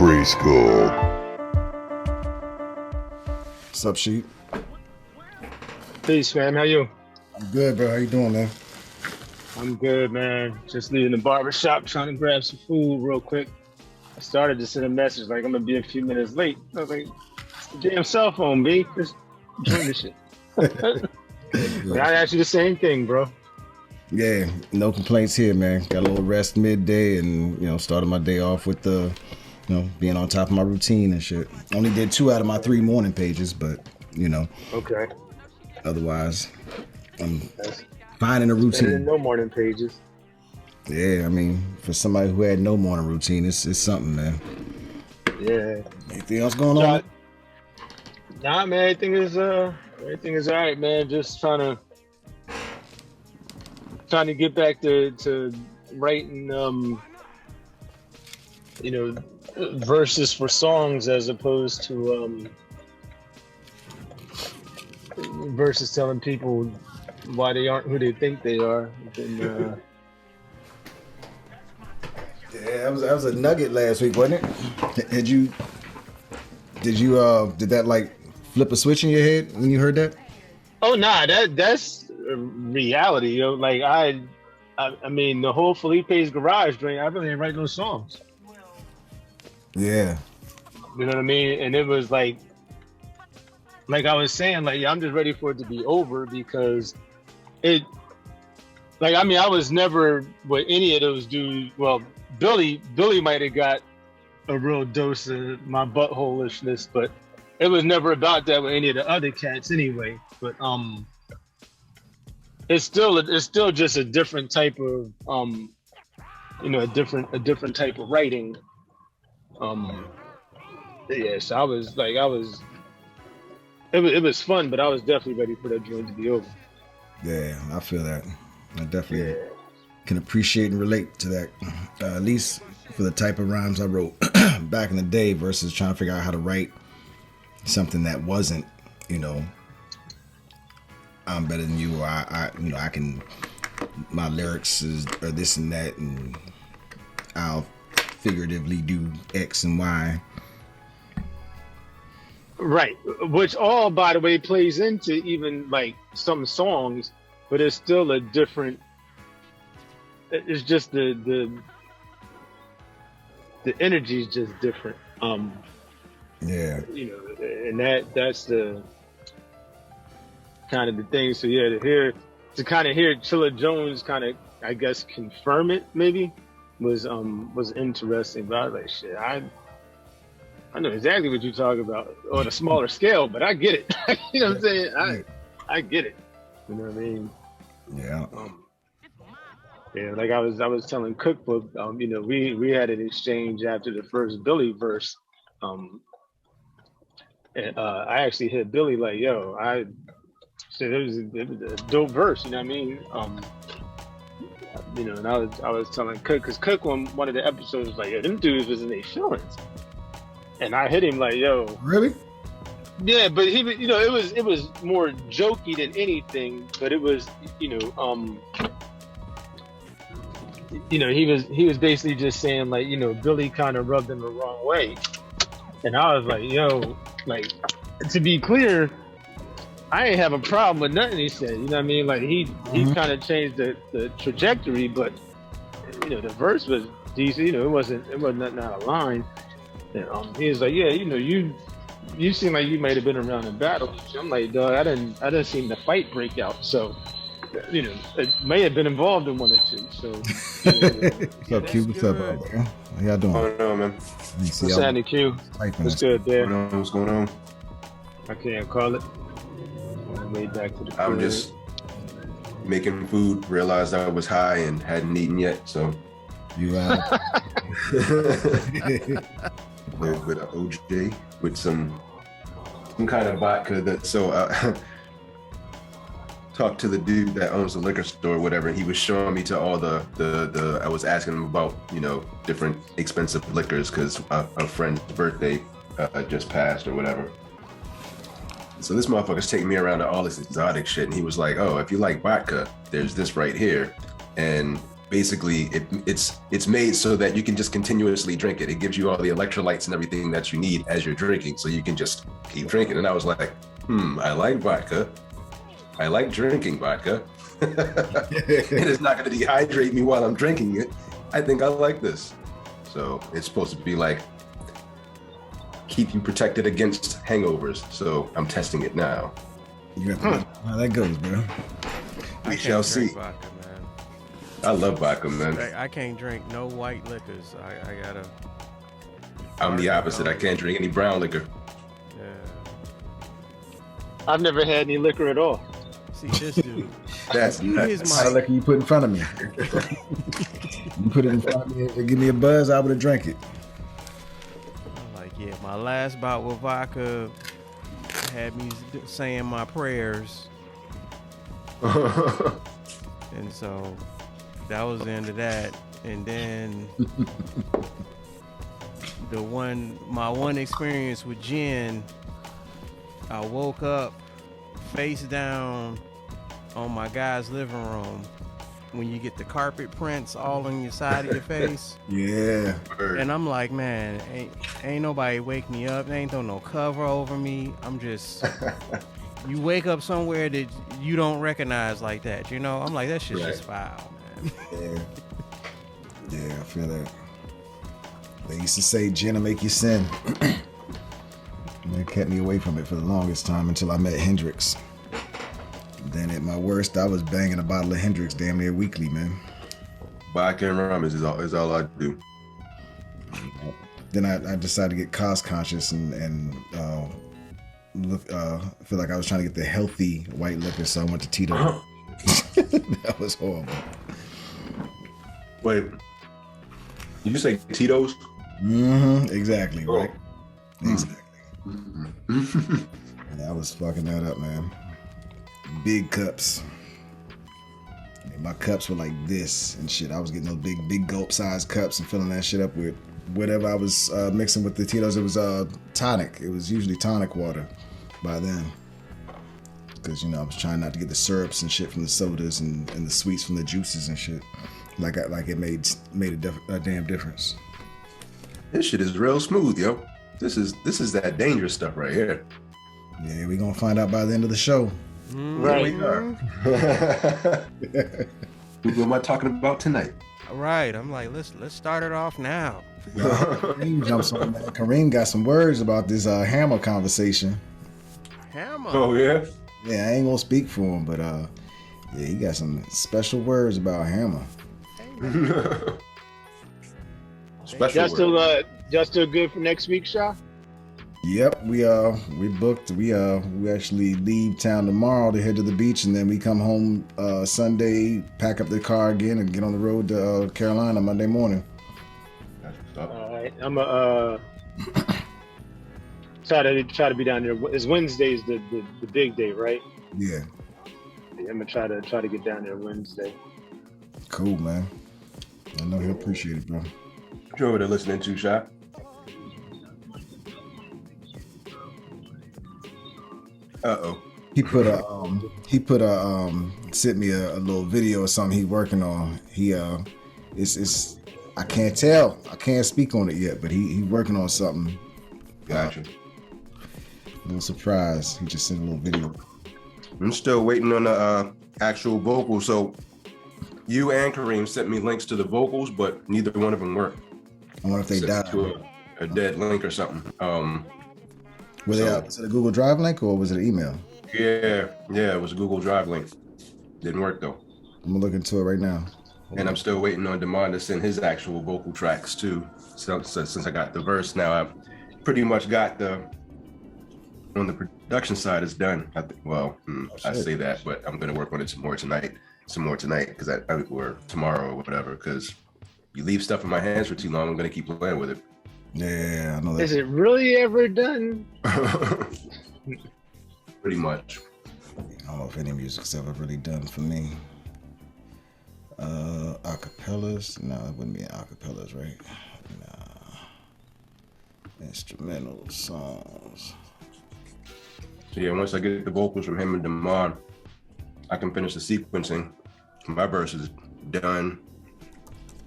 GRYSKLL. What's up, Sheep? Peace, man. How you? I'm good, bro. How you doing, man? I'm good, man. Just leaving the barbershop, trying to grab some food real quick. I started to send a message like I'm gonna be a few minutes late. I was like, it's the damn cell phone, B. Just join this shit. I asked you the same thing, bro. Yeah, no complaints here, man. Got a little rest midday and, started my day off with the, being on top of my routine and shit. Only did 2 out of my 3 morning pages, but, Okay. Otherwise, I'm finding a routine. No morning pages. Yeah, I mean, for somebody who had no morning routine, it's something, man. Yeah. Anything else going on? Nah, man. Everything is all right, man. Just trying to get back to writing, verses for songs as opposed to verses telling people why they aren't who they think they are. And, yeah, that was a nugget last week, wasn't it? Did that like flip a switch in your head when you heard that? Oh nah, that's reality. Like I mean, the whole Felipe's Garage joint, I really didn't write no songs. Yeah. You know what I mean? And it was like I was saying, like, I'm just ready for it to be over because I was never with any of those dudes. Well, Billy might have got a real dose of my buttholishness, but it was never about that with any of the other cats anyway. But it's still just a different type of a different type of writing. Yeah, so it was fun, but I was definitely ready for that joint to be over. Yeah, I feel that. I definitely can appreciate and relate to that, at least for the type of rhymes I wrote back in the day versus trying to figure out how to write something that wasn't, I'm better than you, or I can, my lyrics are this and that, and I'll figuratively do X and Y. Right, which all, by the way, plays into even like some songs, but it's still a different. It's just the energy is just different. Yeah. And that's the kind of the thing. So yeah, to hear Chilla Jones kind of, I guess, confirm it maybe was interesting. But I was like, shit, I know exactly what you're talking about on a smaller scale, but I get it. You know what I'm saying? I get it. You know what I mean? Yeah. Yeah, like I was telling Cookbook, we had an exchange after the first Billy verse. And I actually hit Billy like, yo, I said it was a dope verse, you know what I mean? And I was telling Cook, because Cook on one of the episodes was like, yo, them dudes was in their feelings. And I hit him like, yo. Really? Yeah, but he, it was more jokey than anything, but it was, he was basically just saying like, Billy kind of rubbed him the wrong way. And I was like, yo, like, to be clear, I ain't have a problem with nothing he said. You know what I mean? Like he kind of changed the trajectory, but the verse was decent. It wasn't nothing out of line. And he was like, yeah, you seem like you might have been around in battle. I'm like, dog, I didn't see the fight break out. So, it may have been involved in one or two. So, what's up, Q? What's up, bro? How y'all doing? What's going on, man? What's happening, Q? What's good there? What's going on? I can't call it. On the way back to the I'm just making food. Realized I was high and hadn't eaten yet, so you with an OJ with some kind of vodka. Talked to the dude that owns the liquor store or whatever, and he was showing me to all the I was asking him about different expensive liquors because a friend's birthday just passed or whatever. So this motherfucker's taking me around to all this exotic shit, and he was like, oh, if you like vodka, there's this right here. And basically it's made so that you can just continuously drink it. It gives you all the electrolytes and everything that you need as you're drinking, so you can just keep drinking. And I was like, I like vodka. I like drinking vodka. And it's not going to dehydrate me while I'm drinking it. I think I like this. So it's supposed to be like keep you protected against hangovers. So I'm testing it now. You have to know how that goes, bro. We shall see. Vodka, man. I love vodka, man. I can't drink no white liquors. I gotta. I'm the opposite. I can't drink any brown liquor. Yeah. I've never had any liquor at all. See this dude. That's nuts. How liquor you put in front of me? You put it in front of me and give me a buzz, I would have drank it. I'm like, yeah, my last bout with vodka had me saying my prayers. And so that was the end of that. And then my one experience with gin, I woke up face down on my guy's living room when you get the carpet prints all on your side of your face. Yeah. And I'm like, man, ain't nobody wake me up. There ain't no cover over me. I'm just, you wake up somewhere that you don't recognize like that, you know? I'm like, that shit's just foul, man. Yeah. Yeah, I feel that. They used to say gin will make you sin. And it kept me away from it for the longest time until I met Hendrix. Then at my worst, I was banging a bottle of Hendrix damn near weekly, man. Vodka and rum is all I do. Then I decided to get cost conscious and feel like I was trying to get the healthy white liquor, so I went to Tito. That was horrible. Wait, did you say Tito's? Mm-hmm. Exactly. Right. Exactly. Mm-hmm. And I was fucking that up, man. Big cups. And my cups were like this and shit. I was getting those big gulp sized cups and filling that shit up with whatever I was mixing with the Tito's. It was tonic. It was usually tonic water by then. Because, you know, I was trying not to get the syrups and shit from the sodas and the sweets from the juices and shit. Like it made a damn difference. This shit is real smooth, yo. This is that dangerous stuff right here. Yeah, we're gonna find out by the end of the show. Right. What am I talking about tonight? All right, I'm like, let's start it off now. Kareem jumps on that. Kareem got some words about this hammer conversation. Hammer. Oh yeah. Yeah, I ain't gonna speak for him, but yeah, he got some special words about hammer. Special. Just still good for next week, Shaw? Yep, we booked. We actually leave town tomorrow to head to the beach, and then we come home Sunday, pack up the car again, and get on the road to Carolina Monday morning. All right, I'm try to be down there. It's Wednesday's the big day, right? Yeah. I'm gonna try to get down there Wednesday. Cool, man. I know he'll appreciate it, bro. What you over there listening to, Shot? Uh-oh. He sent me a little video or something he working on. It's I can't tell. I can't speak on it yet, but he working on something. Gotcha. No surprise. He just sent a little video. I'm still waiting on the actual vocals. So you and Kareem sent me links to the vocals, but neither one of them worked. I wonder if they died. To a dead link or something. Was it a Google Drive link or was it an email? Yeah, it was a Google Drive link. Didn't work though. I'm gonna look into it right now. And I'm still waiting on Demond to send his actual vocal tracks too. So since I got the verse now, I've pretty much got on the production side is done. I say that, but I'm gonna work on it some more tonight, because or tomorrow or whatever. Because you leave stuff in my hands for too long, I'm gonna keep playing with it. Yeah, I know that. Is it really ever done? Pretty much. I don't know if any music's ever really done for me. Acapellas? No, it wouldn't be acapellas, right? Nah. Instrumental songs. So yeah, once I get the vocals from him and Demond, I can finish the sequencing. My verse is done.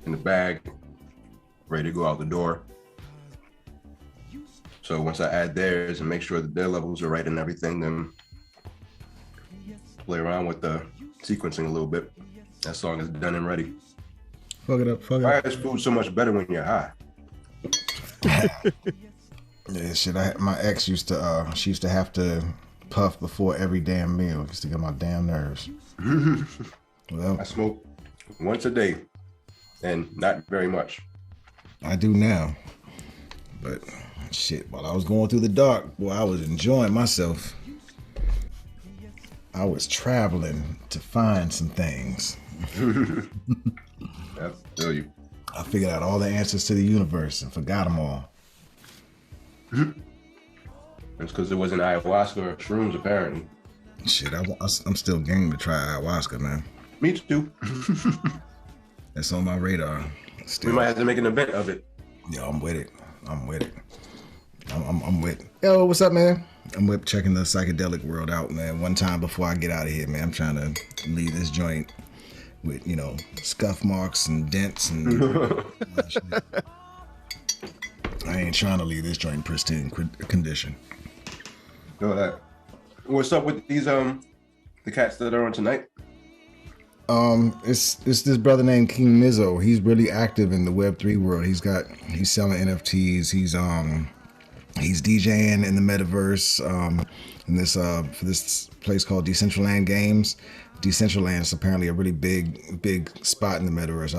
in the bag, ready to go out the door. So once I add theirs and make sure that their levels are right and everything, then play around with the sequencing a little bit. That song is done and ready. Fuck it up. Why is food so much better when you're high? Yeah, shit. My ex used to. She used to have to puff before every damn meal. Used to get my damn nerves. Well, I smoke once a day, and not very much. I do now, but shit. While I was going through the dark, boy, I was enjoying myself. I was traveling to find some things. I feel you. I figured out all the answers to the universe and forgot them all. It's because it wasn't ayahuasca or shrooms, apparently. Shit, I'm still game to try ayahuasca, man. Me too. That's on my radar. Still. We might have to make an event of it. Yo, I'm with it. I'm with it. Yo, what's up, man? I'm with checking the psychedelic world out, man. One time before I get out of here, man, I'm trying to leave this joint with, scuff marks and dents and I ain't trying to leave this joint in pristine condition. Know that. What's up with these the cats that are on tonight? It's this brother named King Mizo. He's really active in the Web3 world. He's selling NFTs. He's DJing in the metaverse. In this for this place called Decentraland Games. Decentraland is apparently a really big spot in the metaverse.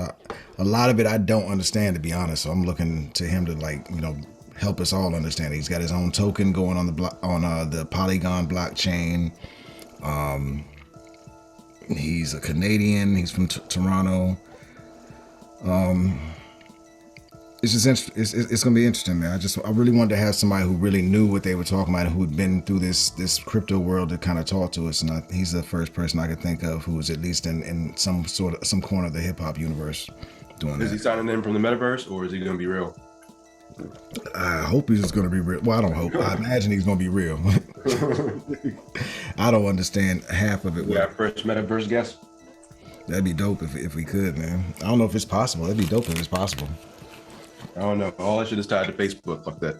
A lot of it I don't understand, to be honest. So I'm looking to him to help us all understand it. He's got his own token going on the Polygon blockchain. He's a Canadian. He's from Toronto. It's just it's gonna be interesting, man. I really wanted to have somebody who really knew what they were talking about, who had been through this crypto world to kind of talk to us. And he's the first person I could think of who was at least in some corner of the hip hop universe doing that. Is he signing in from the metaverse, or is he gonna be real? I hope he's just gonna be real. Well, I don't hope. I imagine he's gonna be real. I don't understand half of it. Yeah, first metaverse guest. That'd be dope if we could, man. I don't know if it's possible. That'd be dope if it's possible. I don't know. All that shit is tied to Facebook. Fuck that.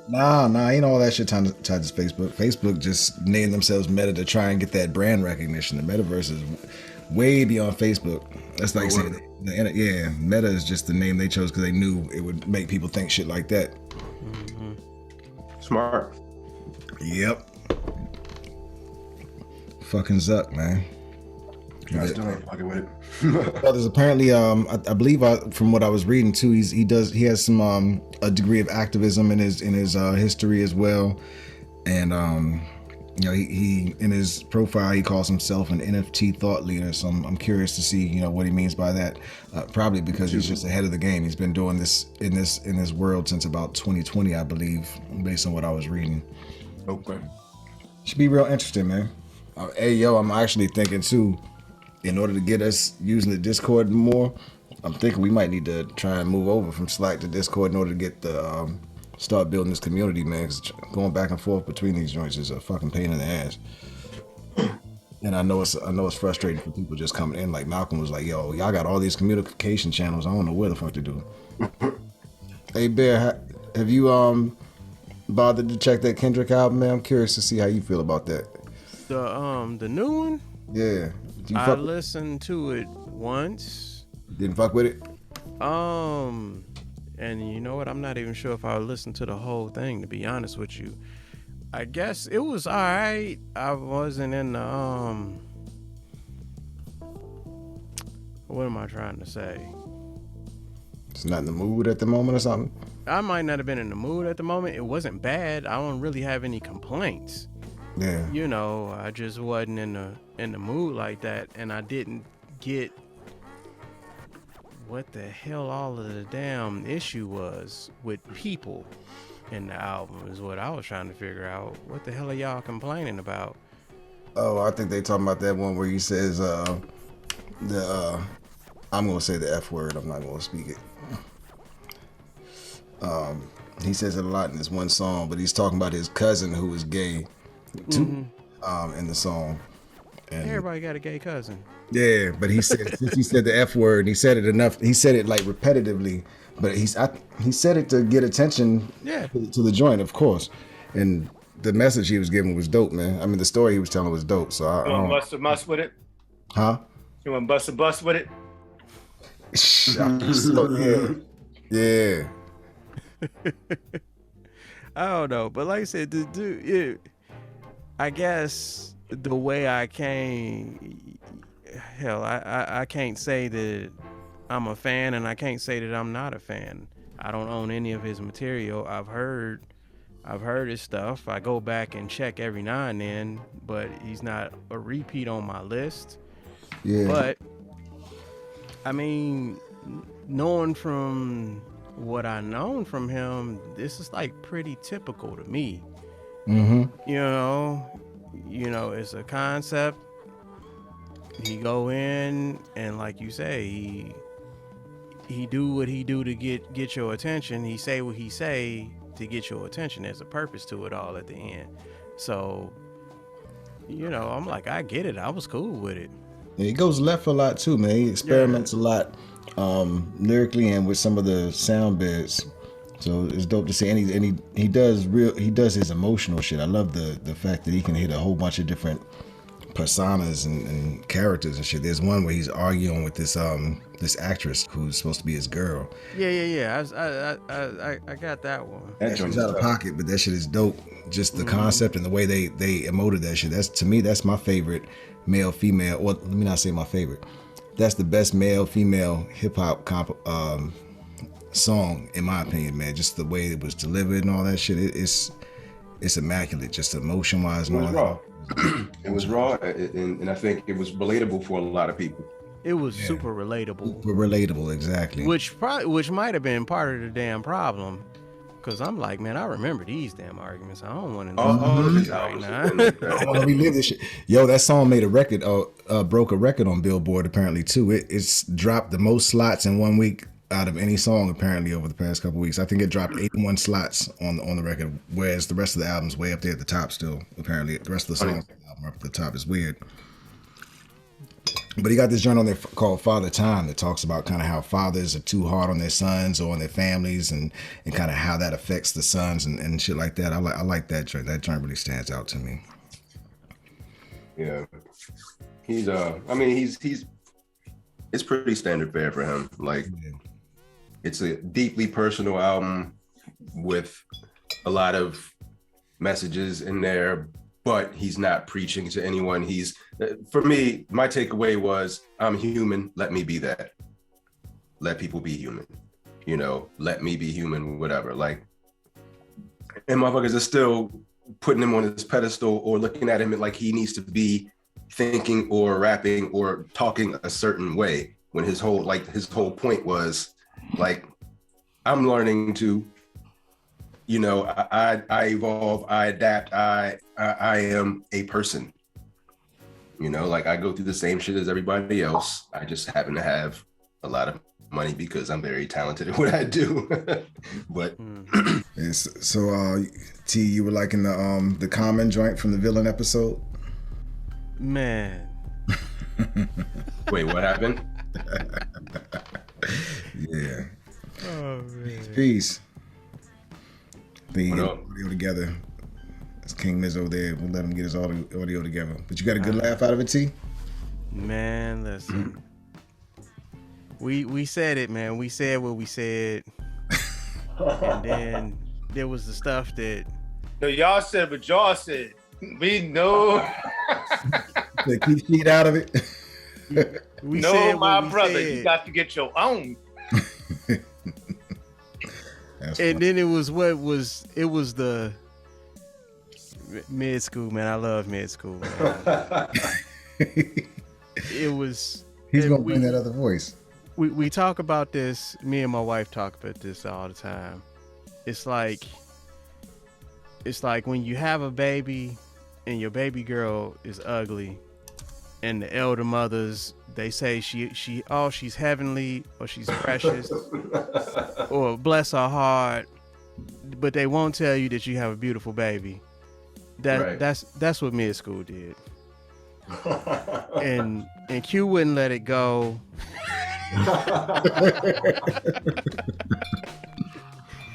Nah, ain't all that shit tied to Facebook. Facebook just named themselves Meta to try and get that brand recognition. The metaverse is way beyond Facebook. That's like saying, Meta is just the name they chose because they knew it would make people think shit like that. Mm-hmm. Smart. Yep. Fucking Zuck, man. I still ain't fucking with it. There's apparently, I believe, from what I was reading too, he has some a degree of activism in his history as well, and he in his profile he calls himself an NFT Thought Leader. So I'm curious to see what he means by that. Probably because he's just ahead of the game. He's been doing this in this world since about 2020, I believe, based on what I was reading. Okay. Should be real interesting, man. I'm actually thinking too. In order to get us using the Discord more, I'm thinking we might need to try and move over from Slack to Discord in order to get the start building this community, man. Cause going back and forth between these joints is a fucking pain in the ass. And I know it's frustrating for people just coming in. Like Malcolm was like, "Yo, y'all got all these communication channels. I don't know where the fuck to do." Hey Bear, have you bothered to check that Kendrick album, man? I'm curious to see how you feel about that. The new one? Yeah. I listened to it once. Didn't fuck with it? And you know what? I'm not even sure if I listened to the whole thing, to be honest with you. I guess it was alright. I wasn't in the what am I trying to say? It's not in the mood at the moment or something? I might not have been in the mood at the moment. It wasn't bad. I don't really have any complaints. Yeah. I just wasn't in the mood like that, and I didn't get what the hell all of the damn issue was with people in the album is what I was trying to figure out. What the hell are y'all complaining about? Oh, I think they talking about that one where he says I'm gonna say the F word. I'm not gonna speak it. He says it a lot in this one song, but he's talking about his cousin who is gay too, in the song. And everybody got a gay cousin. Yeah, but he said since he said the F word, he said it enough. He said it like repetitively, but he said it to get attention. Yeah. To the joint, of course, and the message he was giving was dope, man. I mean, the story he was telling was dope. So I You want to bust a bus with it? huh? You want to bust a bus with it? So, yeah. I don't know, but like I said, the dude, I guess the way I came, hell, I can't say that I'm a fan, and I can't say that I'm not a fan. I don't own any of his material. I've heard his stuff. I go back and check every now and then, but he's not a repeat on my list. Yeah. But I mean, knowing from what I known from him, this is like pretty typical to me. Mm-hmm. You know, it's a concept. He go in and, like you say, he do what he do to get your attention. He say what he say to get your attention. There's a purpose to it all at the end. So, I'm like, I get it. I was cool with it. He goes left a lot too, man. He experiments a lot lyrically and with some of the sound beds. So it's dope to see. And he does his emotional shit. I love the fact that he can hit a whole bunch of different personas and characters and shit. There's one where he's arguing with this actress who's supposed to be his girl. Yeah. I got that one. That shit's out of pocket, but that shit is dope. Just the concept and the way they emoted that shit. That's my favorite male female. Well, let me not say my favorite. That's the best male female hip hop song in my opinion, man. Just the way it was delivered and all that shit. It's immaculate. Just emotion wise and all that. It was raw, and I think it was relatable for a lot of people. It was super relatable. Super relatable, exactly. Which might have been part of the damn problem. Cause I'm like, man, I remember these damn arguments. I don't want to know this right now. I want to relive this shit. Yo, that song made a record, broke a record on Billboard apparently too. It's dropped the most slots in 1 week out of any song apparently over the past couple weeks. I think it dropped 81 slots on the record, whereas the rest of the album's way up there at the top still. Apparently, the rest of the songs on the album are up at the top. Is weird. But he got this joint on there called Father Time that talks about kind of how fathers are too hard on their sons or on their families and kind of how that affects the sons and shit like that. I like that joint. That joint really stands out to me. Yeah. He's it's pretty standard fare for him. Like it's a deeply personal album with a lot of messages in there, but he's not preaching to anyone. For me, my takeaway was, I'm human, let me be that. Let people be human. Let me be human, whatever. Like, and motherfuckers are still putting him on his pedestal or looking at him like he needs to be thinking or rapping or talking a certain way, when his whole point was like, I'm learning to, I evolve, I adapt, I am a person. Like I go through the same shit as everybody else. I just happen to have a lot of money because I'm very talented at what I do. But so T, you were liking the Common joint from the Villain episode? Man. Wait, what happened? Yeah. Oh man. Peace. Then you get audio together. It's King Mizo there. We'll let him get his audio together. But you got a good laugh out of it, T? Man, listen. We said it, man. We said what we said. And then there was the stuff that... No, y'all said what y'all said. We know. Keep shit out of it. We no, said my what we brother, said. you got to get your own. And then it was the mid school, man. I love mid school, man. It was. He's gonna bring that other voice. We talk about this. Me and my wife talk about this all the time. It's like when you have a baby and your baby girl is ugly, and the elder mothers, they say she's heavenly or she's precious or bless her heart, but they won't tell you that you have a beautiful baby. That's what mid school did. and Q wouldn't let it go.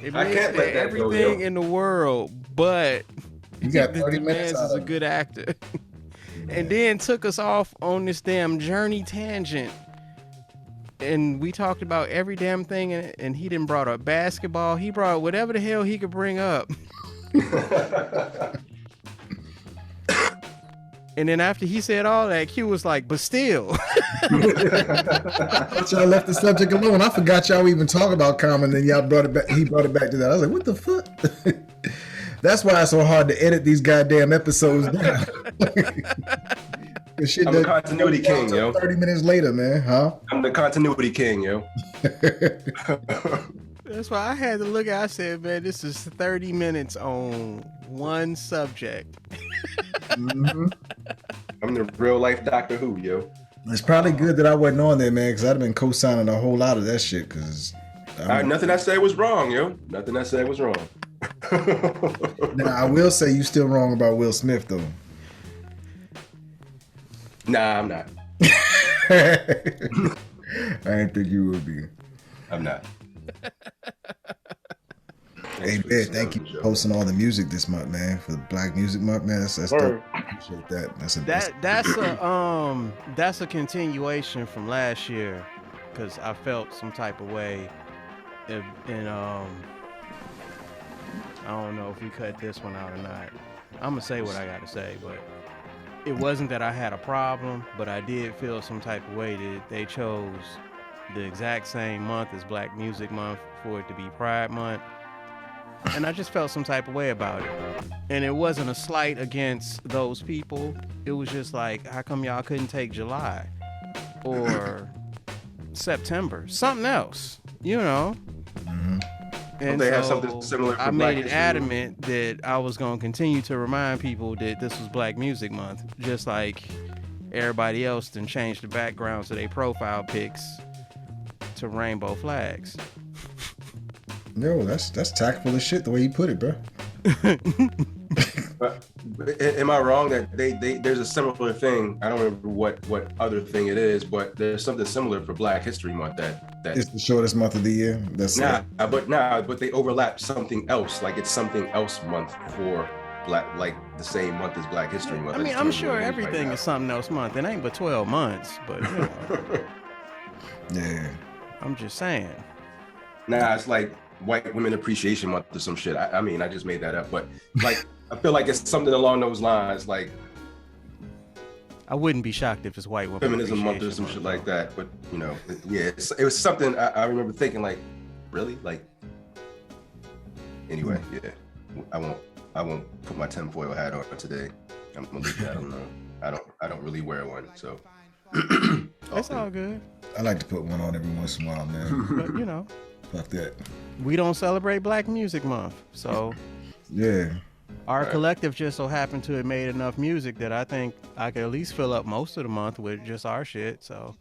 It I can't let that everything go, yo. in the world, but You got the 30 minutes man's out is a of it. good actor. And then took us off on this damn journey tangent. And we talked about every damn thing, and he didn't brought up basketball. He brought whatever the hell he could bring up. And then after he said all that, Q was like, but still. I thought y'all left the subject alone. I forgot y'all even talk about Common, and y'all brought it back. He brought it back to that. I was like, what the fuck? That's why it's so hard to edit these goddamn episodes down. Shit I'm a continuity king, yo. 30 minutes later, man, huh? I'm the continuity king, yo. That's why I had to look at it. I said, man, this is 30 minutes on one subject. Mm-hmm. I'm the real life Doctor Who, yo. It's probably good that I wasn't on there, man, because I'd have been co-signing a whole lot of that shit. Because nothing I said was wrong, yo. Nothing I said was wrong. now, I will say you still wrong about Will Smith, though. Nah, I'm not. I didn't think you would be. I'm not. Hey, Ben, thank you for posting all the music this month, man. For the Black Music Month, man. That's dope. I appreciate that. That's a continuation from last year, because I felt some type of way, and I don't know if we cut this one out or not. I'm gonna say what I gotta say, but it wasn't that I had a problem, but I did feel some type of way that they chose the exact same month as Black Music Month for it to be Pride Month. And I just felt some type of way about it. And it wasn't a slight against those people. It was just like, how come y'all couldn't take July or September? Something else, you know? Mm-hmm. And they so have something similar for I Black made it History adamant that I was going to continue to remind people that this was Black Music Month, just like everybody else then changed the backgrounds of their profile pics to rainbow flags. Yo, that's tactful as shit the way you put it, bro. But am I wrong that there's a similar thing? I don't remember what other thing it is, but there's something similar for Black History Month that It's the shortest month of the year. That's but they overlap something else. Like it's something else month for Black, like the same month as Black History Month. I mean, I'm sure everything is something else month. It ain't but 12 months, but you know. yeah. I'm just saying. Nah, it's like White Women Appreciation Month or some shit. I mean, I just made that up, but like I feel like it's something along those lines, like I wouldn't be shocked if it's White Women Feminism Month or some shit like that. But you know, it was something I remember thinking like, really, like. Anyway, yeah, I won't put my tinfoil hat on today. I'm gonna leave that alone. I don't really wear one, so. That's all good. I like to put one on every once in a while, man. But you know, Fuck that. we don't celebrate Black Music Month, so Yeah. our collective just so happened to have made enough music that I think I could at least fill up most of the month with just our shit. So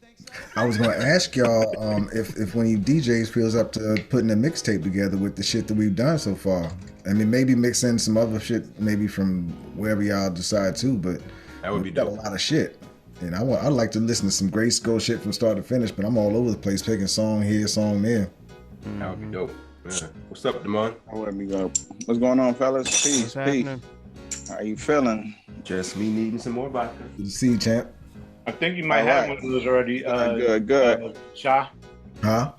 I was gonna ask y'all if one of you DJs feels up to putting a mixtape together with the shit that we've done so far. I mean, maybe mix in some other shit, maybe from wherever y'all decide to, but That would be we've got dope. a lot of shit. And I'd like to listen to some GRYSKLL shit from start to finish, but I'm all over the place picking song here, song there. That would be dope. Yeah. What's up, Damon? What's going on, fellas? Peace, what's happening? peace. How you feeling? Just me needing some more vodka. Good to see you, champ. I think you might All have right. one of those already. Good. Cha. Huh?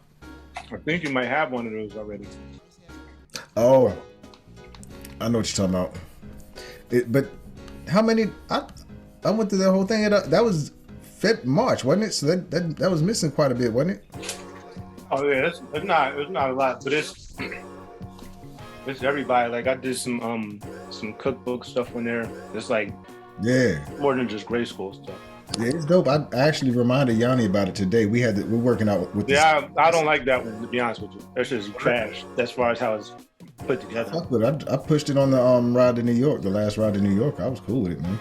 I think you might have one of those already. Oh, I know what you're talking about. But how many? I went through that whole thing. That was March, wasn't it? So that was missing quite a bit, wasn't it? Oh yeah, it's not a lot, but it's everybody. Like I did some cookbook stuff on there. It's like Yeah. more than just GRYSKLL stuff. Yeah, it's dope. I actually reminded Yanni about it today. We're working out with this. Yeah, I don't like that one, to be honest with you. That's just trash as far as how it's put together. Fuck with it. I pushed it on the ride to New York, the last ride to New York. I was cool with it, man.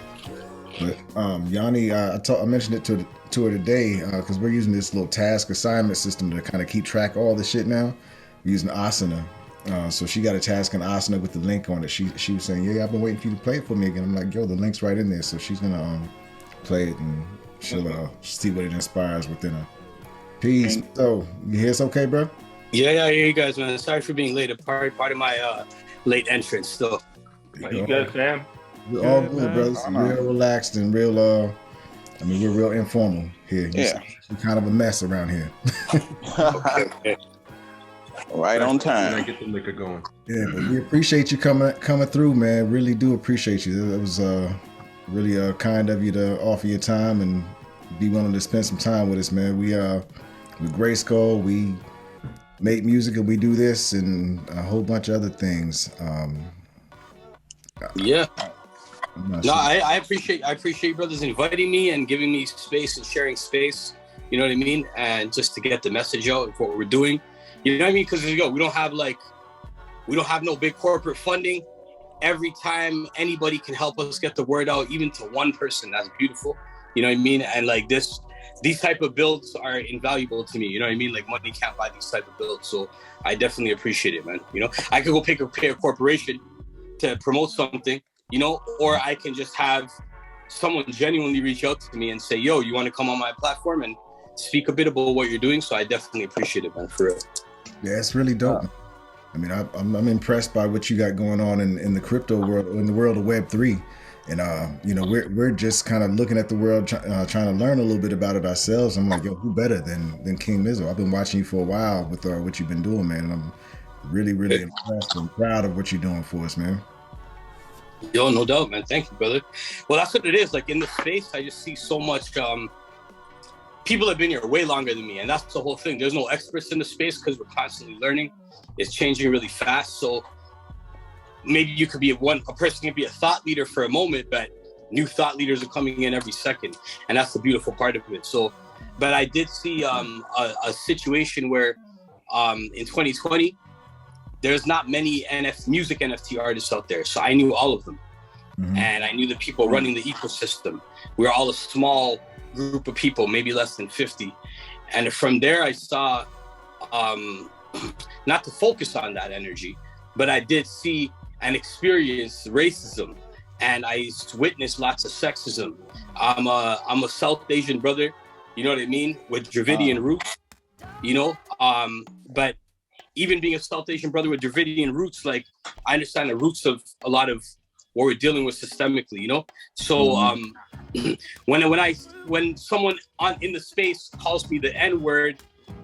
But Yanni, I mentioned it to her today because we're using this little task assignment system to kind of keep track of all the shit now. We're using Asana. So she got a task in Asana with the link on it. She was saying, yeah, I've been waiting for you to play it for me again. I'm like, yo, the link's right in there. So she's gonna play it and she'll see what it inspires within her. Peace. So you hear us okay, bro? Yeah, I hear you guys, man. Sorry for being late. Part of my late entrance still. You good, fam? We're all good, brothers. Real relaxed and real we're real informal here. Yeah. We're kind of a mess around here. Okay. Right on I time. get the liquor going. Yeah, but we appreciate you coming through, man. Really do appreciate you. It was really kind of you to offer your time and be willing to spend some time with us, man. With GRYSKLL, we make music and we do this and a whole bunch of other things. Yeah. No, I appreciate you brothers inviting me and giving me space and sharing space. You know what I mean? And just to get the message out of what we're doing. You know what I mean? Because we don't have no big corporate funding. Every time anybody can help us get the word out, even to one person, that's beautiful. You know what I mean? And like these type of builds are invaluable to me. You know what I mean? Like money can't buy these type of builds. So I definitely appreciate it, man. You know, I could go pay a corporation to promote something, you know, or I can just have someone genuinely reach out to me and say, yo, you want to come on my platform and speak a bit about what you're doing? So I definitely appreciate it, man, for real. Yeah, it's really dope. I mean, I'm impressed by what you got going on in the crypto world, in the world of Web3. And, you know, we're just kind of looking at the world, trying to learn a little bit about it ourselves. I'm like, yo, who better than King Mizo? I've been watching you for a while with what you've been doing, man. And I'm really, really impressed and proud of what you're doing for us, man. Yo, no doubt, man. Thank you, brother. Well, that's what it is. Like in the space, I just see so much. People have been here way longer than me, and that's the whole thing. There's no experts in the space because we're constantly learning. It's changing really fast. So maybe you could be a person can be a thought leader for a moment, but new thought leaders are coming in every second, and that's the beautiful part of it. So, but I did see a situation where in 2020, there's not many music NFT artists out there. So I knew all of them. Mm-hmm. And I knew the people running the ecosystem. We were all a small group of people, maybe less than 50. And from there, I saw, not to focus on that energy, but I did see and experience racism. And I witnessed lots of sexism. I'm a South Asian brother, you know what I mean? With Dravidian roots, you know? But even being a South Asian brother with Dravidian roots, like I understand the roots of a lot of what we're dealing with systemically, you know? So when someone in the space calls me the N-word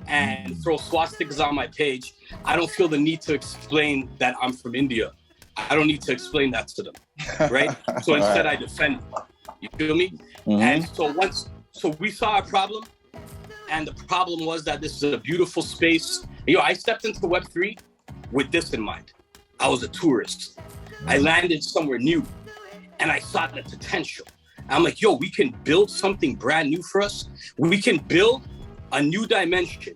and throws swastikas on my page, I don't feel the need to explain that I'm from India. I don't need to explain that to them, right? So instead I defend them, you feel me? Mm-hmm. And so we saw a problem, and the problem was that this is a beautiful space. You know, I stepped into Web3 with this in mind. I was a tourist. I landed somewhere new and I saw the potential. I'm like, yo, we can build something brand new for us. We can build a new dimension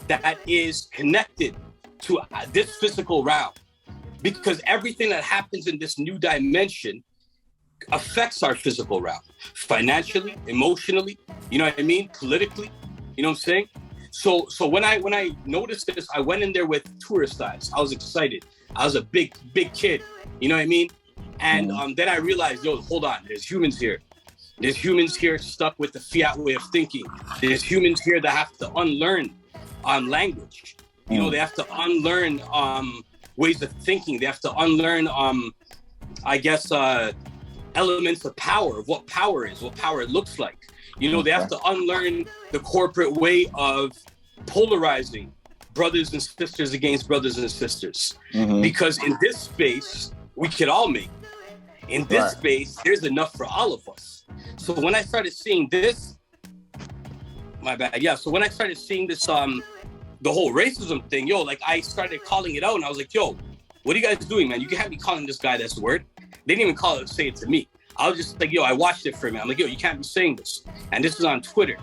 that is connected to this physical realm, because everything that happens in this new dimension affects our physical realm, financially, emotionally, you know what I mean? Politically, you know what I'm saying? So when I noticed this, I went in there with tourist eyes. I was excited. I was a big kid, you know what I mean? And then I realized, yo, hold on, there's humans here. There's humans here stuck with the Fiat way of thinking. There's humans here that have to unlearn language. You know, they have to unlearn ways of thinking. They have to unlearn, elements of power, of what power is, what power looks like. You know, they have to unlearn the corporate way of polarizing brothers and sisters against brothers and sisters. Mm-hmm. Because in this space, we can all make. In this space, there's enough for all of us. So when I started seeing this, so when I started seeing this, the whole racism thing, yo, like I started calling it out, and I was like, yo, what are you guys doing, man? You can't be calling this guy this word. They didn't even say it to me. I was just like, yo, I watched it for a minute. I'm like, yo, you can't be saying this. And this is on Twitter.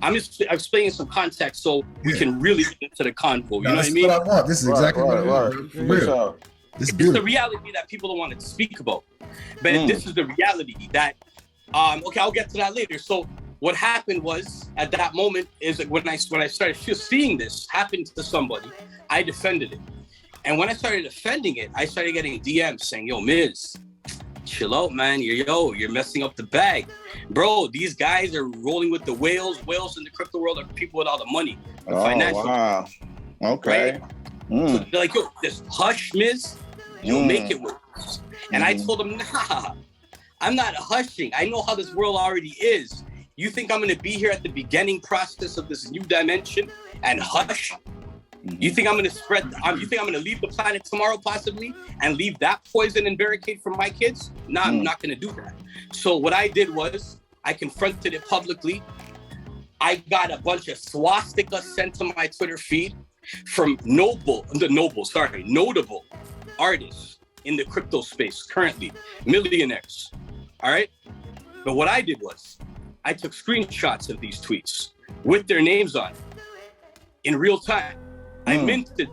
I'm explaining some context so we can really get into the convo. You know what I mean? What I want. This is exactly what I want. It's the reality that people don't want to speak about. But this is the reality that, okay, I'll get to that later. So what happened was, at that moment, is that when I started seeing this happen to somebody, I defended it. And when I started defending it, I started getting DMs saying, yo, Miz, chill out, man. You're messing up the bag. Bro, these guys are rolling with the whales. Whales in the crypto world are people with all the money. The financial. Wow. Okay. Right? So they're like, yo, just hush, miss. You'll make it work. And I told them, nah, I'm not hushing. I know how this world already is. You think I'm going to be here at the beginning process of this new dimension and hush? You think I'm going to you think I'm going to leave the planet tomorrow possibly and leave that poison and barricade for my kids? No, I'm not going to do that. So what I did was I confronted it publicly. I got a bunch of swastikas sent to my Twitter feed from notable artists in the crypto space currently, millionaires. All right. But what I did was I took screenshots of these tweets with their names on in real time. I minted.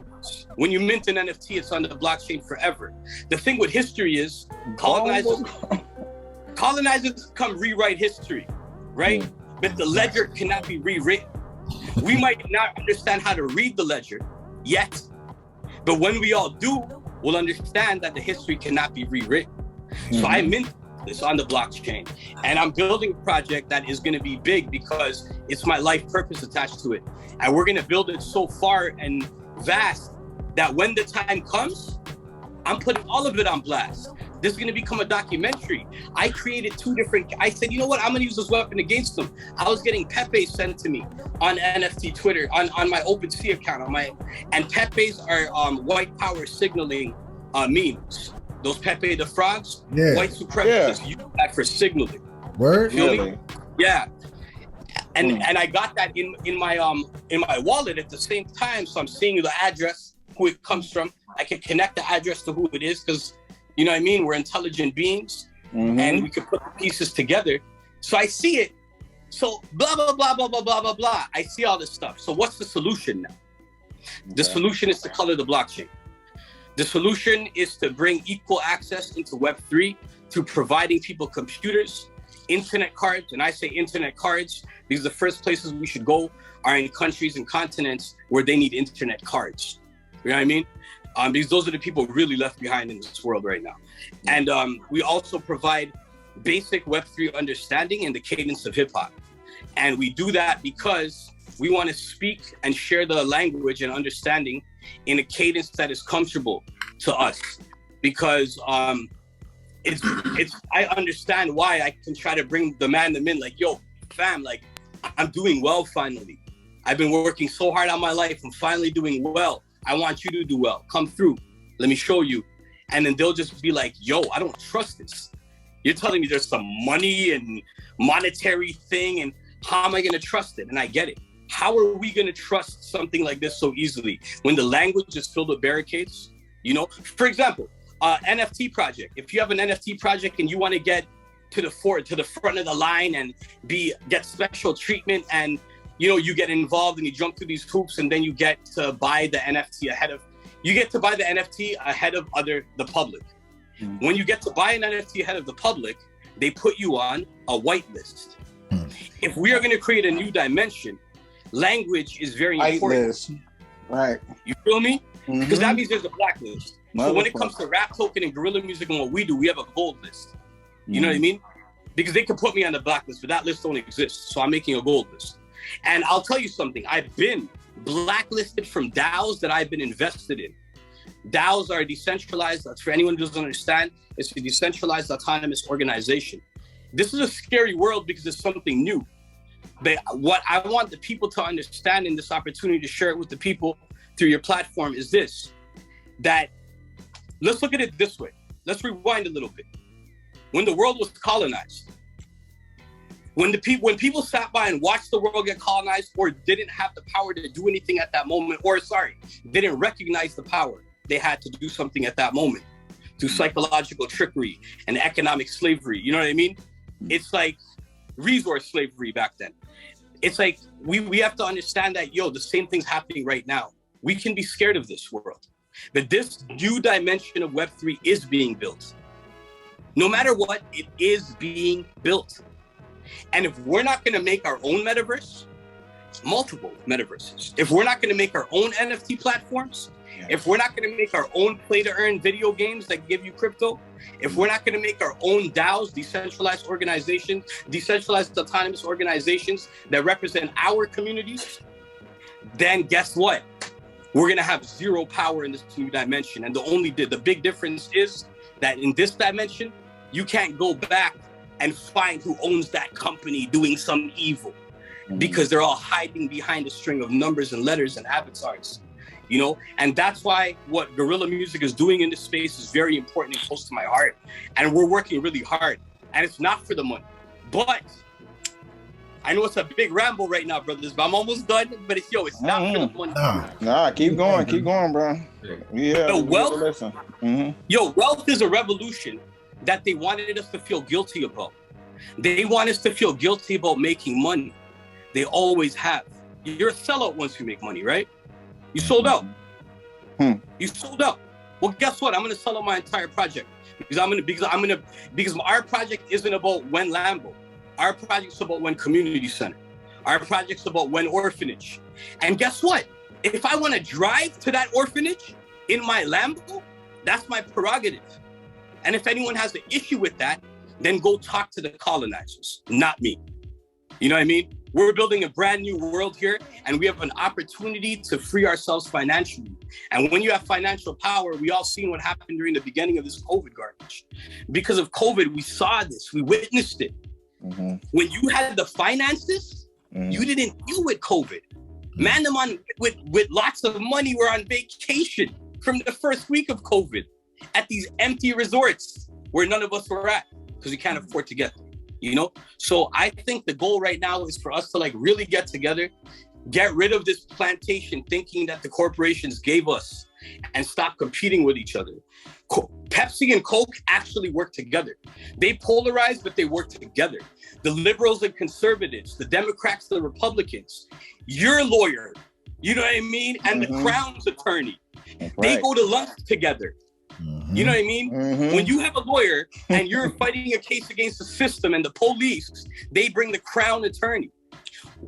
When you mint an NFT, it's on the blockchain forever. The thing with history is colonizers come rewrite history, right? But the ledger cannot be rewritten. We might not understand how to read the ledger yet, but when we all do, we'll understand that the history cannot be rewritten. So I minted this on the blockchain, and I'm building a project that is going to be big because it's my life purpose attached to it. And we're going to build it so far and vast that when the time comes, I'm putting all of it on blast. This is going to become a documentary. I created I said, you know what? I'm going to use this weapon against them. I was getting Pepe sent to me on NFT Twitter, on my OpenSea account, and Pepe's are white power signaling memes. Those Pepe the frogs, white supremacists use that for signaling. Word? Feel me? Yeah. And I got that in my wallet at the same time. So I'm seeing the address, who it comes from. I can connect the address to who it is because, you know what I mean? We're intelligent beings and we can put the pieces together. So I see it. So blah, blah, blah, blah, blah, blah, blah, blah. I see all this stuff. So what's the solution now? The solution is to color the blockchain. The solution is to bring equal access into Web3 through providing people computers, internet cards, and I say internet cards because the first places we should go are in countries and continents where they need internet cards. You know what I mean? Because those are the people really left behind in this world right now. And we also provide basic Web3 understanding and the cadence of hip hop. And we do that because we want to speak and share the language and understanding in a cadence that is comfortable to us. Because I understand why I can try to bring the man them in, like, yo, fam, like, I'm doing well finally. I've been working so hard on my life. I'm finally doing well. I want you to do well. Come through. Let me show you. And then they'll just be like, yo, I don't trust this. You're telling me there's some money and monetary thing, and how am I going to trust it? And I get it. How are we going to trust something like this so easily when the language is filled with barricades? You know, for example, NFT project. If you have an NFT project and you want to get to the front of the line and get special treatment, and you know, you get involved and you jump through these hoops, and then you get to buy the NFT ahead of the public. When you get to buy an NFT ahead of the public, they put you on a whitelist. If we are going to create a new dimension, language is very important. Right. You feel me? Because that means there's a blacklist. So when it comes to rap token and guerrilla music and what we do, we have a gold list. You know what I mean? Because they can put me on the blacklist, but that list don't exist. So I'm making a gold list. And I'll tell you something. I've been blacklisted from DAOs that I've been invested in. DAOs are decentralized. That's for anyone who doesn't understand. It's a decentralized autonomous organization. This is a scary world because it's something new. But what I want the people to understand in this opportunity to share it with the people through your platform is this, that let's look at it this way. Let's rewind a little bit. When the world was colonized, when people sat by and watched the world get colonized, or didn't have the power to do anything at that moment, didn't recognize the power they had to do something at that moment through psychological trickery and economic slavery. You know what I mean? It's like resource slavery back then. It's like we have to understand that, yo, the same thing's happening right now. We can be scared of this world, but this new dimension of Web3 is being built. No matter what, it is being built. And if we're not going to make our own metaverse, multiple metaverses, if we're not going to make our own NFT platforms, If we're not going to make our own play-to-earn video games that give you crypto, if we're not going to make our own DAOs, decentralized organizations, decentralized autonomous organizations that represent our communities, then guess what? We're going to have zero power in this new dimension. And the big difference is that in this dimension, you can't go back and find who owns that company doing some evil, because they're all hiding behind a string of numbers and letters and avatars. You know, and that's why what Guerrilla Music is doing in this space is very important and close to my heart. And we're working really hard. And it's not for the money. But I know it's a big ramble right now, brothers, but I'm almost done. But it's not for the money. Nah, keep going, bro. Yeah. Wealth is a revolution that they wanted us to feel guilty about. They want us to feel guilty about making money. They always have. You're a sellout once you make money, right? You sold out. You sold out. Well, guess what? I'm gonna sell out my entire project because our project isn't about when Lambo. Our project's about when community center. Our project's about when orphanage. And guess what? If I want to drive to that orphanage in my Lambo, that's my prerogative. And if anyone has an issue with that, then go talk to the colonizers, not me. You know what I mean? We're building a brand new world here, and we have an opportunity to free ourselves financially. And when you have financial power, we all seen what happened during the beginning of this COVID garbage. Because of COVID, we saw this, we witnessed it. When you had the finances, you didn't deal with COVID. Man, them with lots of money were on vacation from the first week of COVID at these empty resorts where none of us were at because we can't afford to get there. You know, so I think the goal right now is for us to like really get together, get rid of this plantation thinking that the corporations gave us, and stop competing with each other. Pepsi and Coke actually work together. They polarize, but they work together. The liberals and conservatives, the Democrats, the Republicans, your lawyer, you know what I mean? And the Crown's attorney, they go to lunch together. You know what I mean? When you have a lawyer and you're fighting a case against the system and the police, they bring the Crown attorney.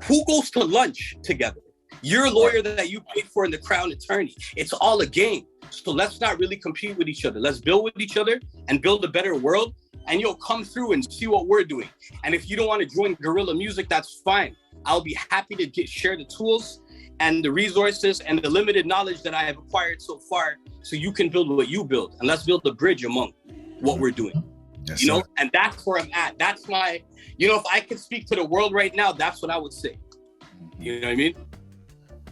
Who goes to lunch together? Your lawyer that you paid for and the Crown attorney. It's all a game. So let's not really compete with each other. Let's build with each other and build a better world. And you'll come through and see what we're doing. And if you don't want to join Guerrilla Music, that's fine. I'll be happy to share the tools and the resources and the limited knowledge that I have acquired so far, so you can build what you build, and let's build a bridge among what we're doing. Yes, you know, and that's where I'm at. That's my, you know, if I could speak to the world right now, that's what I would say. You know what I mean?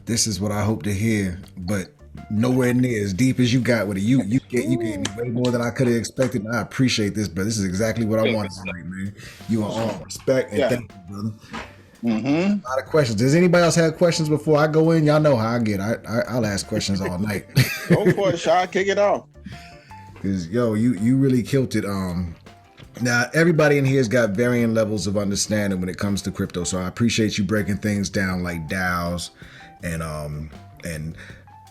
This is what I hope to hear, but nowhere near as deep as you got with it. You gave me way more than I could have expected. And I appreciate this, but this is exactly what I wanted tonight, man. You are all respect and thank you, brother. A lot of questions. Does anybody else have questions before I go in? Y'all know how I get. I'll ask questions all night. Go for it, Shy. Kick it off. Cause you really killed it. Now everybody in here has got varying levels of understanding when it comes to crypto. So I appreciate you breaking things down like DAOs and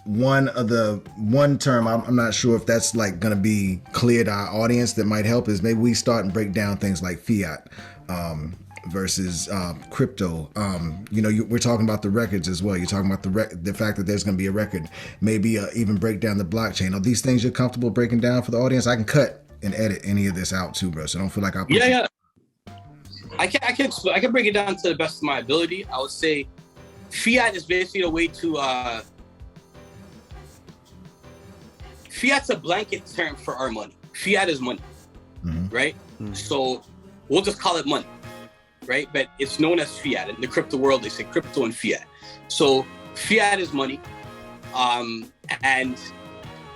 one term I'm not sure if that's like gonna be clear to our audience that might help is maybe we start and break down things like fiat versus crypto. You know, we're talking about the records as well. You're talking about the fact that there's going to be a record. Maybe even break down the blockchain. Are these things you're comfortable breaking down for the audience? I can cut and edit any of this out too, bro. So don't feel like I can break it down to the best of my ability. I would say fiat is basically a way to fiat's a blanket term for our money. Fiat is money, right? So we'll just call it money. Right? But it's known as fiat. In the crypto world, they say crypto and fiat. So fiat is money. And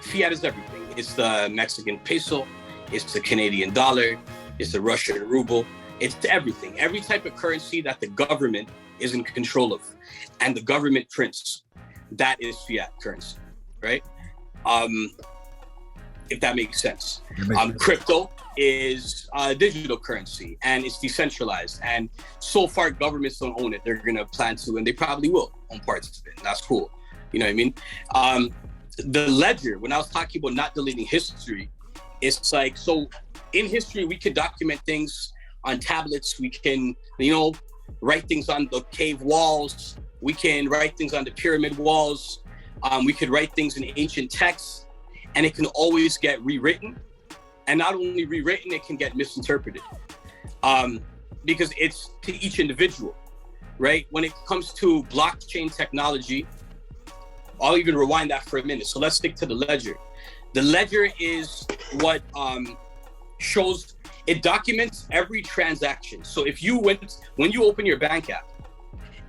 fiat is everything. It's the Mexican peso. It's the Canadian dollar. It's the Russian ruble. It's everything. Every type of currency that the government is in control of. And the government prints. That is fiat currency. Right? If that makes sense. Crypto is digital currency and it's decentralized, and so far governments don't own it. They're gonna plan to, and they probably will own parts of it, and that's cool. You know what I mean? The ledger, when I was talking about not deleting history, it's like, so in history we can document things on tablets, we can, you know, write things on the cave walls, we can write things on the pyramid walls, We could write things in ancient texts, and it can always get rewritten. And not only rewritten, it can get misinterpreted, because it's to each individual, right? When it comes to blockchain technology, I'll even rewind that for a minute. So let's stick to the ledger. The ledger is what shows, it documents every transaction. So if you when you open your bank app,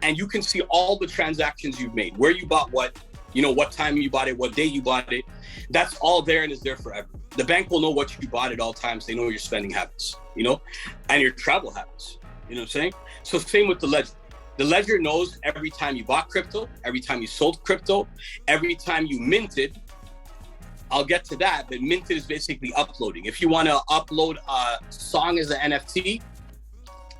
and you can see all the transactions you've made, where you bought what, what time you bought it, what day you bought it, that's all there and is there forever. The bank will know what you bought at all times. They know your spending habits, and your travel habits, you know what I'm saying? So same with the ledger. The ledger knows every time you bought crypto, every time you sold crypto, every time you minted. I'll get to that, but minted is basically uploading. If you want to upload a song as an NFT,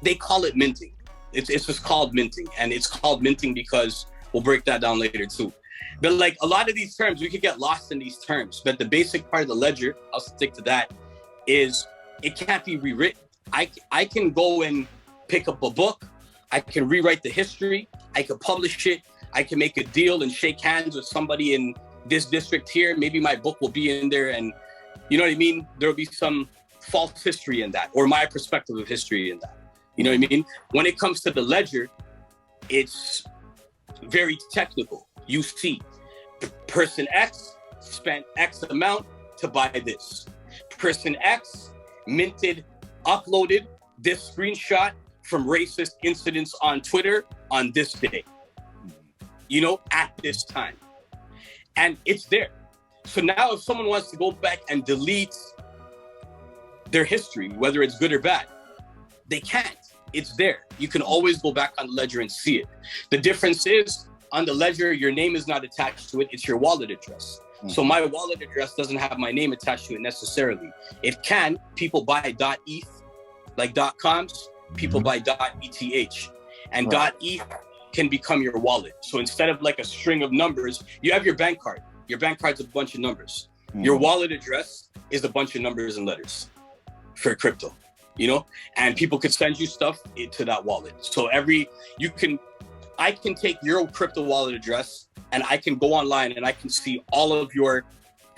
they call it minting. It's just called minting, and it's called minting because we'll break that down later too. But like a lot of these terms, we could get lost in these terms, but the basic part of the ledger, I'll stick to that, is it can't be rewritten. I can go and pick up a book, I can rewrite the history, I can publish it, I can make a deal and shake hands with somebody in this district here. Maybe my book will be in there, and you know what I mean? There'll be some false history in that, or my perspective of history in that. You know what I mean? When it comes to the ledger, it's very technical. You see, person X spent X amount to buy this. Person X minted, uploaded this screenshot from racist incidents on Twitter on this day, at this time. And it's there. So now if someone wants to go back and delete their history, whether it's good or bad, they can't. It's there. You can always go back on the ledger and see it. The difference is, on the ledger, your name is not attached to it. It's your wallet address. Mm-hmm. So my wallet address doesn't have my name attached to it necessarily. It can. People buy .eth, like .coms. People buy .eth. And .eth can become your wallet. So instead of like a string of numbers, you have your bank card. Your bank card's a bunch of numbers. Your wallet address is a bunch of numbers and letters for crypto, and people could send you stuff into that wallet. So I can take your crypto wallet address and I can go online and I can see all of your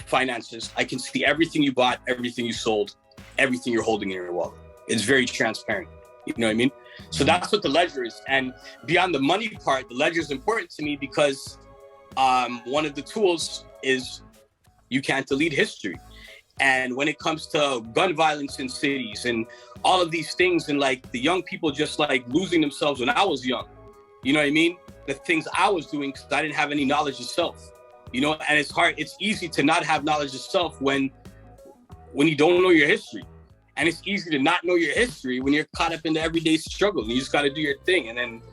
finances. I can see everything you bought, everything you sold, everything you're holding in your wallet. It's very transparent. You know what I mean? So that's what the ledger is. And beyond the money part, the ledger is important to me because one of the tools is you can't delete history. And when it comes to gun violence in cities and all of these things, and like the young people just like losing themselves when I was young, you know what I mean? The things I was doing because I didn't have any knowledge of self, and it's hard. It's easy to not have knowledge of self when you don't know your history. And it's easy to not know your history when you're caught up in the everyday struggle and you just got to do your thing. And then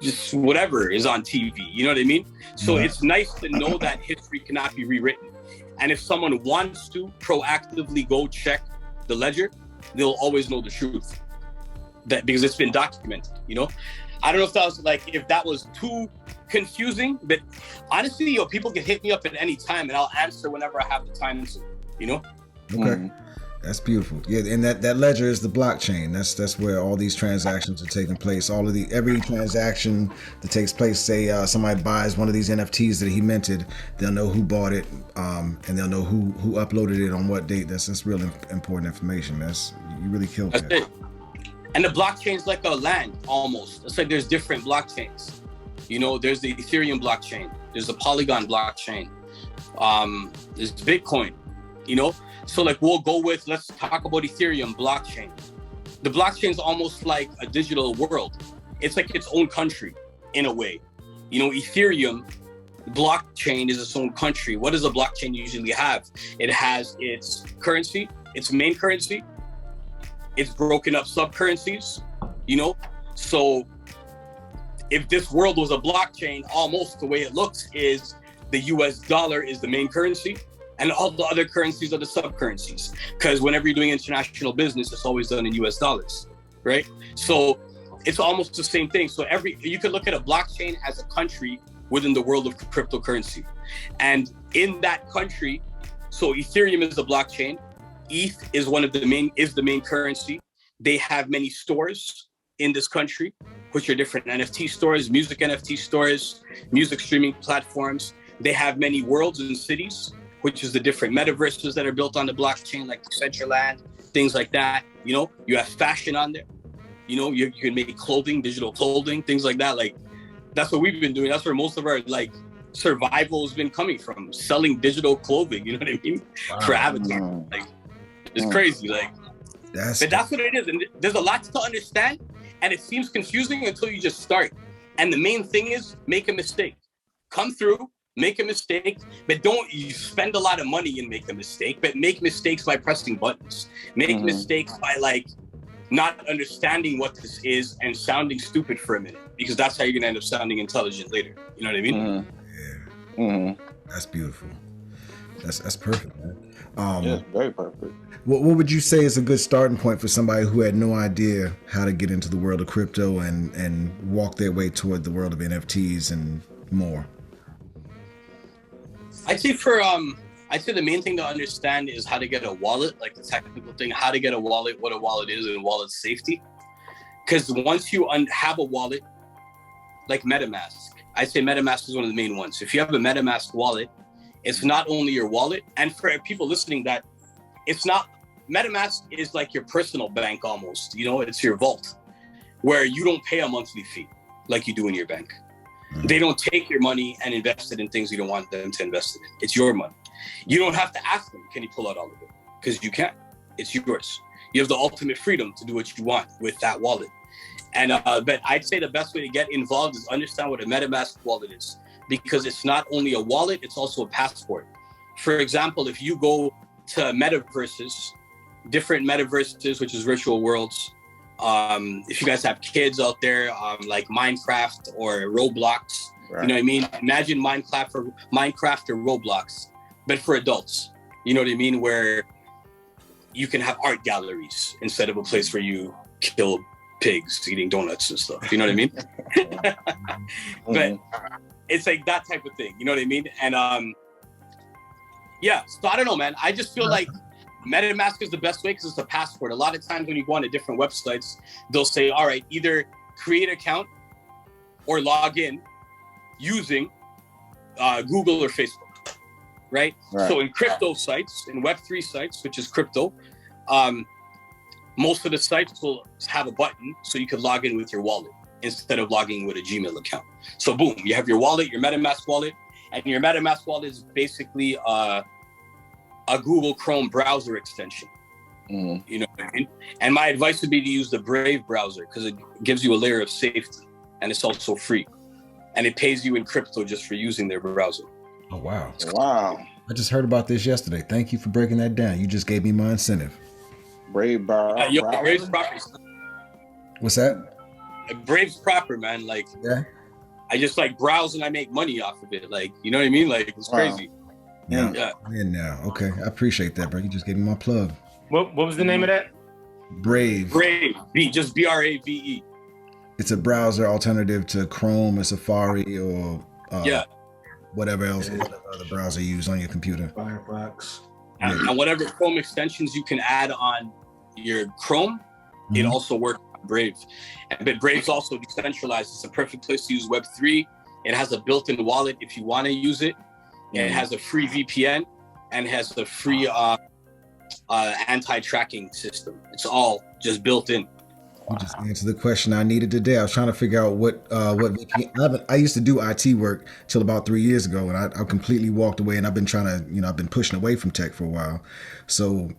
just whatever is on TV, you know what I mean? So it's nice to know that history cannot be rewritten. And if someone wants to proactively go check the ledger, they'll always know the truth, because it's been documented, I don't know if that was too confusing, but honestly, people can hit me up at any time and I'll answer whenever I have the time to, Okay. That's beautiful. Yeah, and that ledger is the blockchain. That's where all these transactions are taking place. Every transaction that takes place, say somebody buys one of these NFTs that he minted, they'll know who bought it, and they'll know who uploaded it on what date. That's real important information. You really killed that. That's it. And the blockchain's like a land almost. It's like there's different blockchains. There's the Ethereum blockchain, there's the Polygon blockchain, there's Bitcoin, So like let's talk about Ethereum blockchain. The blockchain is almost like a digital world. It's like its own country in a way. Ethereum blockchain is its own country. What does a blockchain usually have? It has its currency, its main currency. It's broken up sub-currencies, So if this world was a blockchain, almost the way it looks is the US dollar is the main currency. And all the other currencies are the sub-currencies. Because whenever you're doing international business, it's always done in US dollars, right? So it's almost the same thing. So you could look at a blockchain as a country within the world of cryptocurrency. And in that country, so Ethereum is the blockchain. ETH is the main currency. They have many stores in this country, which are different NFT stores, music NFT stores, music streaming platforms. They have many worlds and cities, which is the different metaverses that are built on the blockchain, like Decentraland, things like that. You know, you have fashion on there. You know, you can make clothing, digital clothing, things like that. Like, that's what we've been doing. That's where most of our like survival has been coming from, selling digital clothing. You know what I mean? Wow. For Avatar. Like, it's crazy. Like, but that's what it is. And there's a lot to understand, and it seems confusing until you just start. And the main thing is make a mistake. Come through, make a mistake, but don't you spend a lot of money and make a mistake, but make mistakes by pressing buttons. Make mistakes by like not understanding what this is and sounding stupid for a minute, because that's how you're gonna end up sounding intelligent later. You know what I mean? Yeah. That's beautiful. That's perfect, man. Yeah, very perfect. What would you say is a good starting point for somebody who had no idea how to get into the world of crypto and walk their way toward the world of NFTs and more? I'd say the main thing to understand is how to get a wallet, like the technical thing, how to get a wallet, what a wallet is, and wallet safety. Because once you have a wallet, like MetaMask, I'd say MetaMask is one of the main ones. If you have a MetaMask wallet, it's not only your wallet, and for people listening, that it's not, MetaMask is like your personal bank almost, you know, it's your vault, where you don't pay a monthly fee like you do in your bank. They don't take your money and invest it in things you don't want them to invest it in. It's your money. You don't have to ask them, can you pull out all of it? Because you can't. It's yours. You have the ultimate freedom to do what you want with that wallet. And but I'd say the best way to get involved is understand what a MetaMask wallet is, because it's not only a wallet, it's also a passport. For example, if you go to metaverses, different metaverses, which is virtual worlds, if you guys have kids out there, like Minecraft or Roblox, right. You know what I mean? Imagine Minecraft or Roblox, but for adults. You know what I mean? Where you can have art galleries instead of a place where you kill pigs eating donuts and stuff. You know what I mean? But it's like that type of thing. You know what I mean? And yeah. So I don't know, man. I just feel like MetaMask is the best way because it's a passport. A lot of times when you go on to different websites, they'll say, all right, either create an account or log in using Google or Facebook, right? So in crypto sites, in Web3 sites, which is crypto, most of the sites will have a button so you can log in with your wallet instead of logging with a Gmail account. So boom, you have your wallet, your MetaMask wallet, and your MetaMask wallet is basically a Google Chrome browser extension. You know what I mean? And my advice would be to use the Brave browser because it gives you a layer of safety, and it's also free. And it pays you in crypto just for using their browser. Oh, wow. Wow. I just heard about this yesterday. Thank you for breaking that down. You just gave me my incentive. Brave browser. Brave's proper. What's that? Brave's proper, man. Like, yeah. I just like browse and I make money off of it. Like, you know what I mean? Like, it's crazy. Yeah. Now, okay. I appreciate that, bro. You just gave me my plug. What was the name of that? Brave. Brave. Just BRAVE. It's a browser alternative to Chrome or Safari or whatever else, whatever other browser you use on your computer. Firefox. And whatever Chrome extensions you can add on your Chrome, it also works on Brave. But Brave's also decentralized. It's a perfect place to use Web3. It has a built-in wallet if you want to use it. It has a free VPN and has a free anti-tracking system. It's all just built in. You just answered the question I needed today. I was trying to figure out what VPN. I used to do IT work till about 3 years ago, and I completely walked away. And I've been trying to, I've been pushing away from tech for a while. So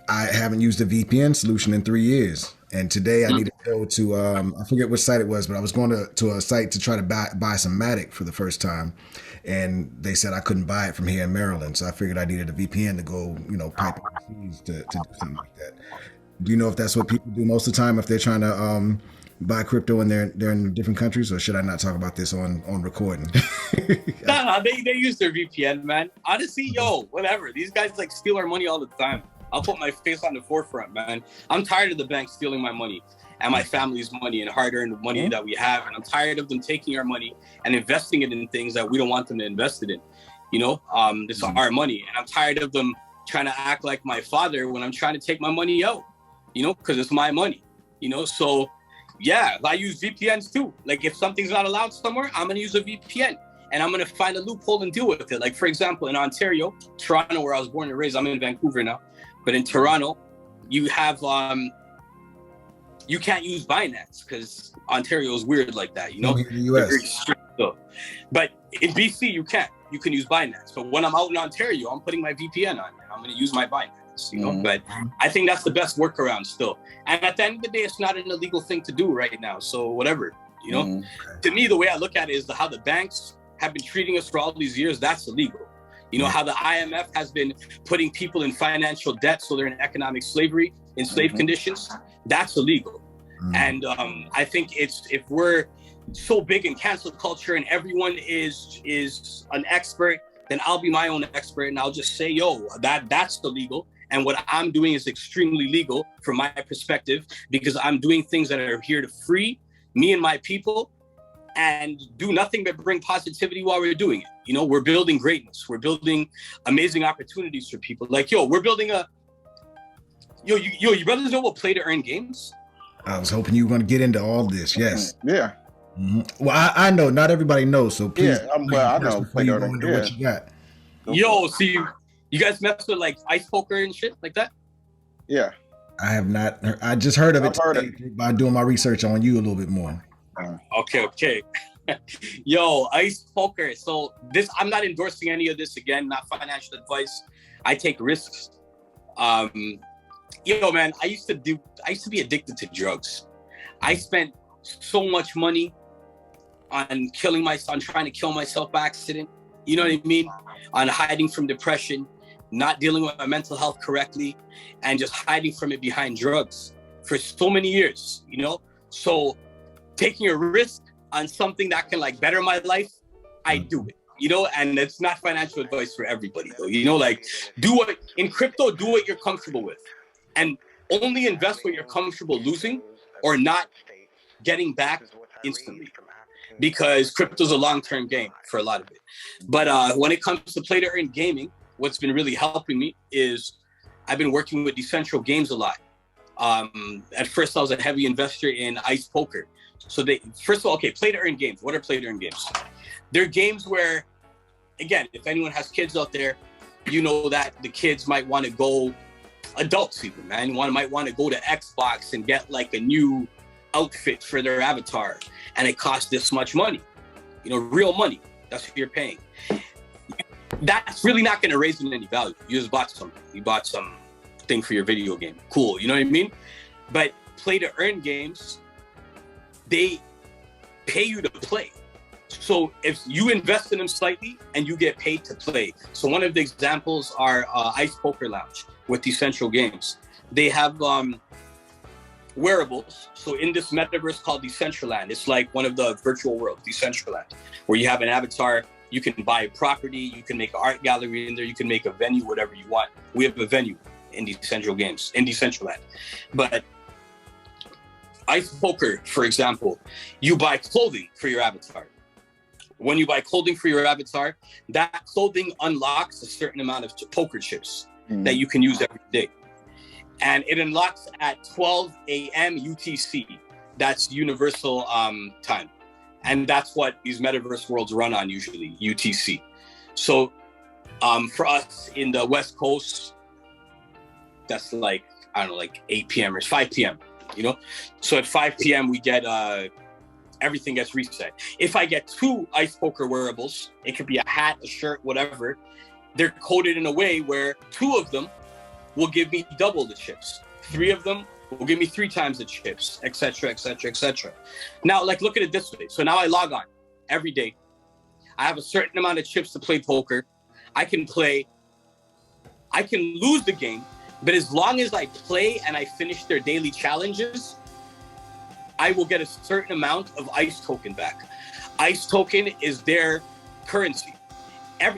I haven't used a VPN solution in 3 years. And today I needed to go to I forget which site it was, but I was going to a site to try to buy some Matic for the first time, and they said I couldn't buy it from here in Maryland. So I figured I needed a VPN to go, pipe overseas to do something like that. Do you know if that's what people do most of the time if they're trying to buy crypto and they're in different countries, or should I not talk about this on recording? Nah, they use their VPN, man. Honestly, whatever. These guys like steal our money all the time. I'll put my face on the forefront, man. I'm tired of the bank stealing my money and my family's money and hard-earned money that we have, and I'm tired of them taking our money and investing it in things that we don't want them to invest it in. It's our money, and I'm tired of them trying to act like my father when I'm trying to take my money out. Because it's my money, So, yeah, I use VPNs too. Like if something's not allowed somewhere, I'm going to use a VPN. and I'm going to find a loophole and deal with it. Like, for example, in Ontario, Toronto, where I was born and raised, I'm in Vancouver now, but in Toronto, you have, you can't use Binance because Ontario is weird like that, you know? In the US. Very strict, though. But in BC, you can't. You can use Binance. But when I'm out in Ontario, I'm putting my VPN on there. I'm going to use my Binance, you know? But I think that's the best workaround still. And at the end of the day, it's not an illegal thing to do right now. So whatever, you know? To me, the way I look at it is how the banks have been treating us for all these years, that's illegal. You know, how the IMF has been putting people in financial debt so they're in economic slavery, in slave conditions, that's illegal. And I think if we're so big in cancel culture and everyone is an expert, then I'll be my own expert and I'll just say, yo, that's illegal. And what I'm doing is extremely legal from my perspective, because I'm doing things that are here to free me and my people and do nothing but bring positivity while we're doing it. You know, we're building greatness. We're building amazing opportunities for people. Like, we're building you brothers know what play to earn games? I was hoping you were going to get into all this. Yes. Yeah. Well, I know not everybody knows, so please. Yeah, I know. Play to earn. What you got? See, you guys mess with like ice poker and shit like that? Yeah. I have not. I just heard of it by doing my research on you a little bit more. Okay. Ice poker. So I'm not endorsing any of this, again, not financial advice. I take risks. Man, I used to be addicted to drugs. I spent so much money on trying to kill myself by accident. You know what I mean? On hiding from depression, not dealing with my mental health correctly, and just hiding from it behind drugs for so many years, you know? So taking a risk on something that can like better my life, I do it, you know? And it's not financial advice for everybody though, you know? Like in crypto, do what you're comfortable with and only invest what you're comfortable losing or not getting back instantly, because crypto's a long-term game for a lot of it. But when it comes to play to earn gaming, what's been really helping me is I've been working with decentral games a lot. At first, I was a heavy investor in ice poker. So first of all, play to earn games. What are play to earn games? They're games where, again, if anyone has kids out there, you know that the kids might want to go, adults even, man, might want to go to Xbox and get like a new outfit for their avatar, and it costs this much money, you know, real money. That's what you're paying. That's really not going to raise in any value. You just bought something. You bought some thing for your video game. Cool, you know what I mean? But play to earn games, they pay you to play. So if you invest in them slightly and you get paid to play. So one of the examples are Ice Poker Lounge with Decentral Games. They have wearables. So in this metaverse called Decentraland, it's like one of the virtual worlds, Decentraland, where you have an avatar. You can buy a property, you can make an art gallery in there, you can make a venue, whatever you want. We have a venue in Decentral Games, in Decentraland. But Ice Poker, for example, you buy clothing for your avatar. When you buy clothing for your avatar, that clothing unlocks a certain amount of poker chips that you can use every day. And it unlocks at 12 a.m. UTC. That's universal time. And that's what these metaverse worlds run on usually, UTC. So for us in the West Coast, that's like, I don't know, like 8 p.m. or 5 p.m., you know? So at 5 p.m. we get, everything gets reset. If I get 2 ice poker wearables, it could be a hat, a shirt, whatever, they're coded in a way where 2 of them will give me double the chips. 3 of them will give me 3 times the chips, etc., etc., etc. Now, like, look at it this way. So now I log on every day. I have a certain amount of chips to play poker. I can lose the game, but as long as I play and I finish their daily challenges, I will get a certain amount of ICE token back. ICE token is their currency.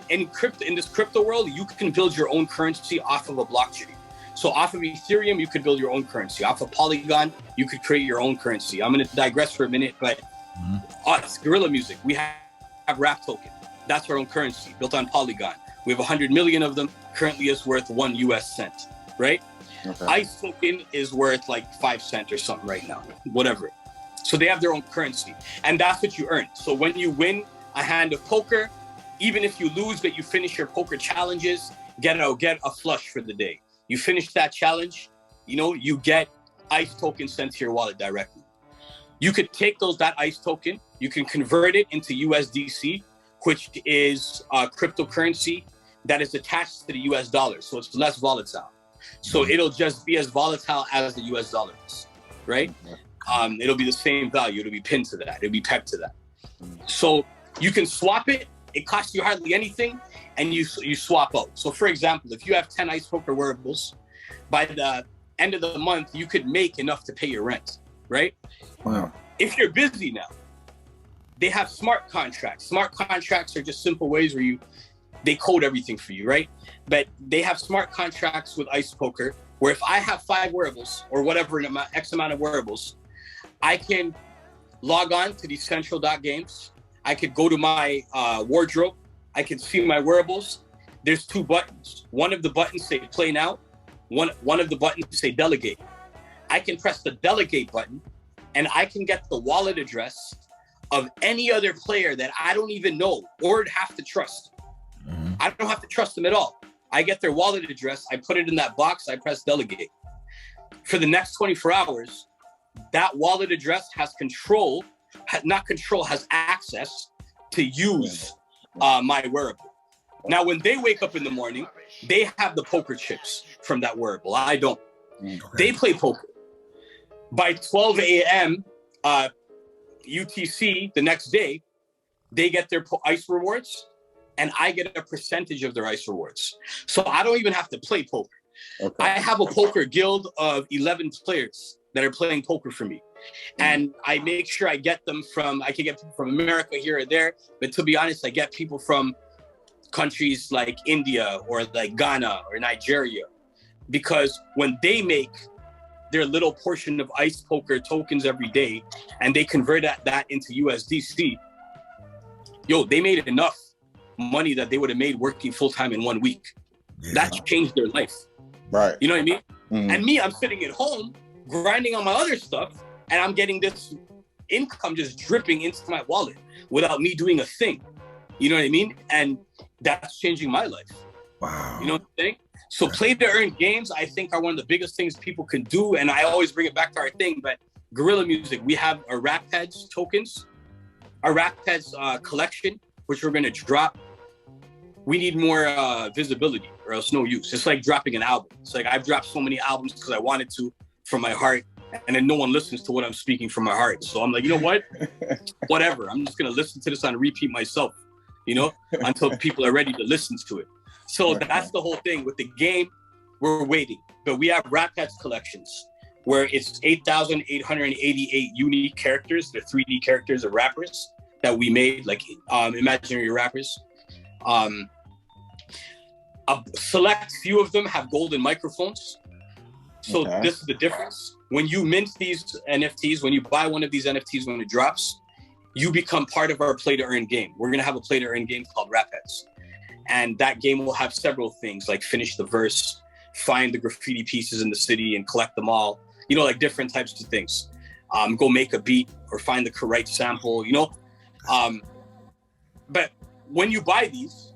In this crypto world, you can build your own currency off of a blockchain. So off of Ethereum, you could build your own currency. Off of Polygon, you could create your own currency. I'm going to digress for a minute, but us, Guerrilla Music, we have Rap Token. That's our own currency, built on Polygon. We have 100 million of them. Currently, it's worth 1 US cent, right? Okay. ICE Token is worth like 5 cents or something right now, whatever. So they have their own currency, and that's what you earn. So when you win a hand of poker. Even if you lose, but you finish your poker challenges, get a flush for the day. You finish that challenge, you know, you get ICE tokens sent to your wallet directly. You could take that ICE token, you can convert it into USDC, which is a cryptocurrency that is attached to the US dollar. So it's less volatile. So it'll just be as volatile as the US dollar is, right? It'll be the same value. It'll be pinned to that. It'll be pegged to that. So you can swap it. It costs you hardly anything, and you swap out. So for example, if you have 10 ice poker wearables, by the end of the month, you could make enough to pay your rent, right? Wow. If you're busy now, they have smart contracts. Smart contracts are just simple ways where they code everything for you, right? But they have smart contracts with ice poker, where if I have 5 wearables or whatever, X amount of wearables, I can log on to these central.games. I could go to my wardrobe. I can see my wearables. There's 2 buttons. One of the buttons say play now. One of the buttons say delegate. I can press the delegate button and I can get the wallet address of any other player that I don't even know or have to trust. I don't have to trust them at all. I get their wallet address. I put it in that box. I press delegate. For the next 24 hours, that wallet address has has access to use my wearable. Now, when they wake up in the morning, they have the poker chips from that wearable. I don't. They play poker. By 12 a.m. UTC the next day, they get their ICE rewards, and I get a percentage of their ICE rewards. So I don't even have to play poker. I have a poker guild of 11 players that are playing poker for me. And I make sure I get them I can get people from America here or there. But to be honest, I get people from countries like India or like Ghana or Nigeria, because when they make their little portion of ICE poker tokens every day and they convert that into USDC, they made enough money that they would have made working full-time in 1 week. That changed their life. Right. You know what I mean? And me, I'm sitting at home grinding on my other stuff, and I'm getting this income just dripping into my wallet without me doing a thing. You know what I mean? And that's changing my life. Wow. You know what I'm saying? So play to earn games, I think, are one of the biggest things people can do. And I always bring it back to our thing, but Guerrilla Music, we have our Rap Heads tokens, our Rap Heads collection, which we're going to drop. We need more visibility, or else no use. It's like dropping an album. It's like I've dropped so many albums because I wanted to from my heart, and then no one listens to what I'm speaking from my heart. So I'm like, you know what? Whatever. I'm just going to listen to this on repeat myself, until people are ready to listen to it. So that's the whole thing. With the game, we're waiting. But we have Rap Heads collections where it's 8,888 unique characters. They're 3D characters of rappers that we made, like imaginary rappers. A select few of them have golden microphones. So this is the difference. When you mint these NFTs, when you buy one of these NFTs when it drops, you become part of our play to earn game. We're gonna have a play to earn game called Rap Heads. And that game will have several things, like finish the verse, find the graffiti pieces in the city and collect them all, like different types of things. Go make a beat or find the correct sample, But when you buy these,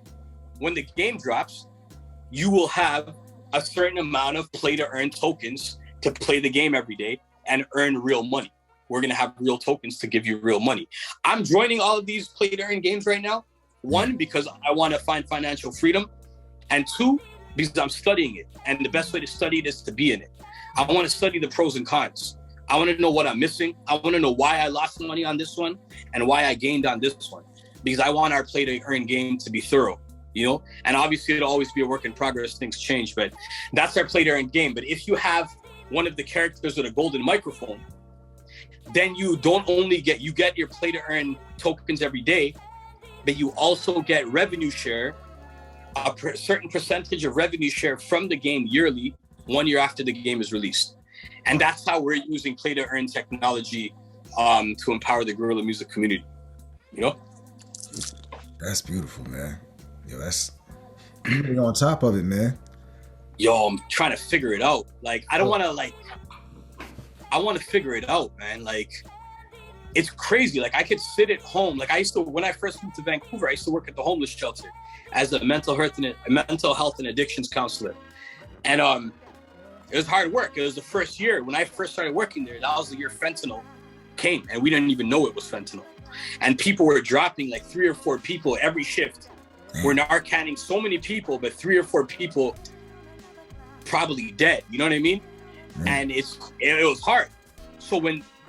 when the game drops, you will have a certain amount of play to earn tokens to play the game every day and earn real money. We're going to have real tokens to give you real money. I'm joining all of these play to earn games right now. 1, because I want to find financial freedom. And 2, because I'm studying it. And the best way to study it is to be in it. I want to study the pros and cons. I want to know what I'm missing. I want to know why I lost money on this one and why I gained on this one. Because I want our play to earn game to be thorough, And obviously it'll always be a work in progress. Things change, but that's our play to earn game. But if you have one of the characters with a golden microphone, then you get your play to earn tokens every day, but you also get revenue share, a certain percentage of revenue share from the game yearly, 1 year after the game is released. And that's how we're using play to earn technology to empower the Guerrilla Music community, That's beautiful, man. That's you're on top of it, man. I'm trying to figure it out. Like, I don't want to I want to figure it out, man. Like, it's crazy. Like I could sit at home. Like I used to, when I first moved to Vancouver, I used to work at the homeless shelter as a mental health and addictions counselor. And it was hard work. It was the first year. When I first started working there, that was the year fentanyl came, and we didn't even know it was fentanyl. And people were dropping like 3 or 4 people every shift. We're narcanning so many people, but 3 or 4 people probably dead. You know what I mean? And it was hard. So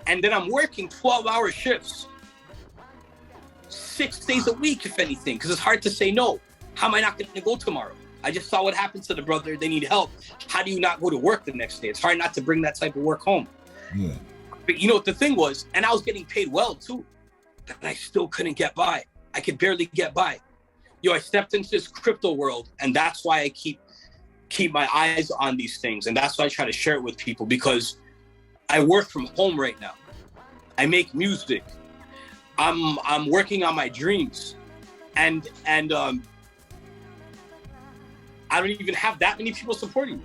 and then I'm working 12-hour shifts, 6 days a week, if anything, because it's hard to say no. How am I not going to go tomorrow? I just saw what happened to the brother. They need help. How do you not go to work the next day? It's hard not to bring that type of work home. Yeah. But you know what the thing was? And I was getting paid well too, but I still couldn't get by. I could barely get by. I stepped into this crypto world, and that's why I keep my eyes on these things. And that's why I try to share it with people, because I work from home right now. I make music. I'm working on my dreams, and I don't even have that many people supporting me,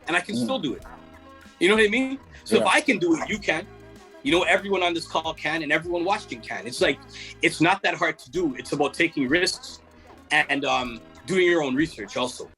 and I can still do it. You know what I mean? So if I can do it, you can. You know, everyone on this call can, and everyone watching can. It's like, it's not that hard to do. It's about taking risks and doing your own research also.